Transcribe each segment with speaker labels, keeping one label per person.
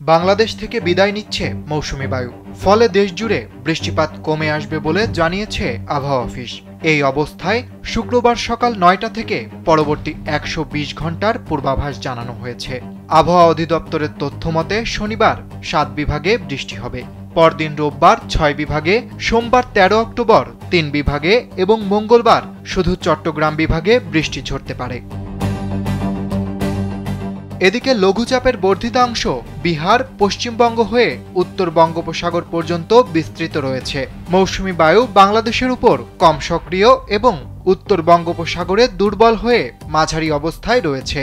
Speaker 1: বাংলাদেশ থেকে বিদায় নিচ্ছে মৌসুমি বায়ু। ফলে দেশজুড়ে বৃষ্টিপাত কমে আসবে বলে জানিয়েছে আবহাওয়া অফিস। এই অবস্থায় শুক্রবার সকাল ৯টা থেকে পরবর্তী ১২০ ঘন্টার পূর্বাভাস জানানো হয়েছে। আবহাওয়া অধিদপ্তরের তথ্যমতে শনিবার ৭ বিভাগে বৃষ্টি হবে, পরদিন রোববার ৬ বিভাগে, সোমবার ১৩ অক্টোবর ৩ বিভাগে এবং মঙ্গলবার শুধু চট্টগ্রাম বিভাগে বৃষ্টি ঝরতে পারে। এদিকে লঘুচাপের বর্ধিতাংশ বিহার, পশ্চিমবঙ্গ হয়ে উত্তর বঙ্গোপসাগর পর্যন্ত বিস্তৃত রয়েছে। মৌসুমি বায়ু বাংলাদেশের উপর কম সক্রিয় এবং উত্তর বঙ্গোপসাগরে দুর্বল হয়ে মাঝারি অবস্থায় রয়েছে।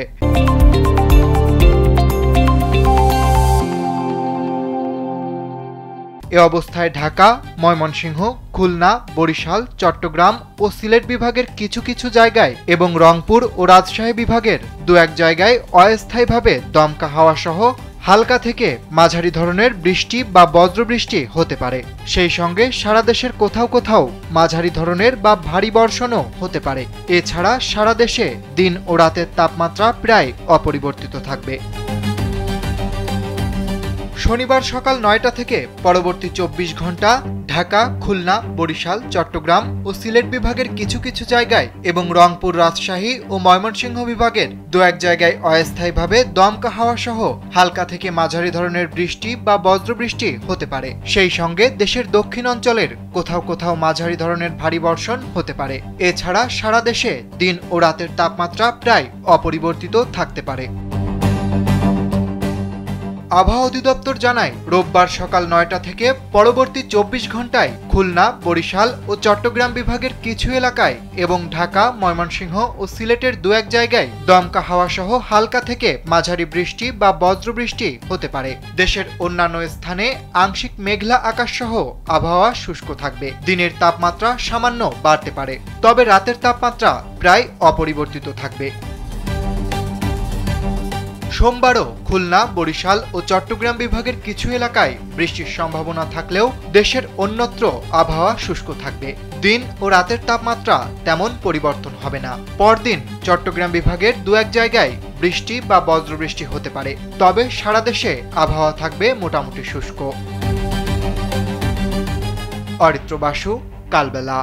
Speaker 1: এ অবস্থায় ঢাকা, ময়মনসিংহ, খুলনা, বরিশাল, চট্টগ্রাম ও সিলেট বিভাগের কিছু কিছু জায়গায় এবং রংপুর ও রাজশাহী বিভাগের দু এক জায়গায় অস্থায়ীভাবে দমকা হাওয়া সহ হালকা থেকে মাঝারি ধরনের বৃষ্টি বা বজ্রবৃষ্টি হতে পারে। সেই সঙ্গে সারা দেশের কোথাও কোথাও মাঝারি ধরনের বা ভারী বর্ষণও হতে পারে। এছাড়া সারা দেশে দিন ও রাতের তাপমাত্রা প্রায় অপরিবর্তিত থাকবে। শনিবার সকাল ৯টা থেকে পরবর্তী ২৪ ঘন্টা ঢাকা, খুলনা, বরিশাল, চট্টগ্রাম ও সিলেট বিভাগের কিছু কিছু জায়গায় এবং রংপুর, রাজশাহী ও ময়মনসিংহ বিভাগের দু এক জায়গায় অস্থায়ীভাবে দমকা হাওয়া সহ হালকা থেকে মাঝারি ধরনের বৃষ্টি বা বজ্রবৃষ্টি হতে পারে। সেই সঙ্গে দেশের দক্ষিণ অঞ্চলের কোথাও কোথাও মাঝারি ধরনের ভারী বর্ষণ হতে পারে। এছাড়া সারা দেশে দিন ও রাতের তাপমাত্রা প্রায় অপরিবর্তিত থাকতে পারে। আবহাওয়া অধিদপ্তর জানায়, রোববার সকাল ৯টা থেকে পরবর্তী ২৪ ঘন্টায় খুলনা, বরিশাল ও চট্টগ্রাম বিভাগের কিছু এলাকায় এবং ঢাকা, ময়মনসিংহ ও সিলেটের দু এক জায়গায় দমকা হাওয়া সহ হালকা থেকে মাঝারি বৃষ্টি বা বজ্রবৃষ্টি হতে পারে। দেশের অন্যান্য স্থানে আংশিক মেঘলা আকাশ সহ আবহাওয়া শুষ্ক থাকবে। দিনের তাপমাত্রা সামান্য বাড়তে পারে, তবে রাতের তাপমাত্রা প্রায় অপরিবর্তিত থাকবে। সোমবারও খুলনা, বরিশাল ও চট্টগ্রাম বিভাগের কিছু এলাকায় বৃষ্টির সম্ভাবনা থাকলেও দেশের অন্যত্র আবহাওয়া শুষ্ক থাকবে। দিন ও রাতের তাপমাত্রা তেমন পরিবর্তন হবে না। পরদিন চট্টগ্রাম বিভাগের দু এক জায়গায় বৃষ্টি বা বজ্রবৃষ্টি হতে পারে, তবে সারা দেশে আবহাওয়া থাকবে মোটামুটি শুষ্ক। অরিত্র বাসু, কালবেলা।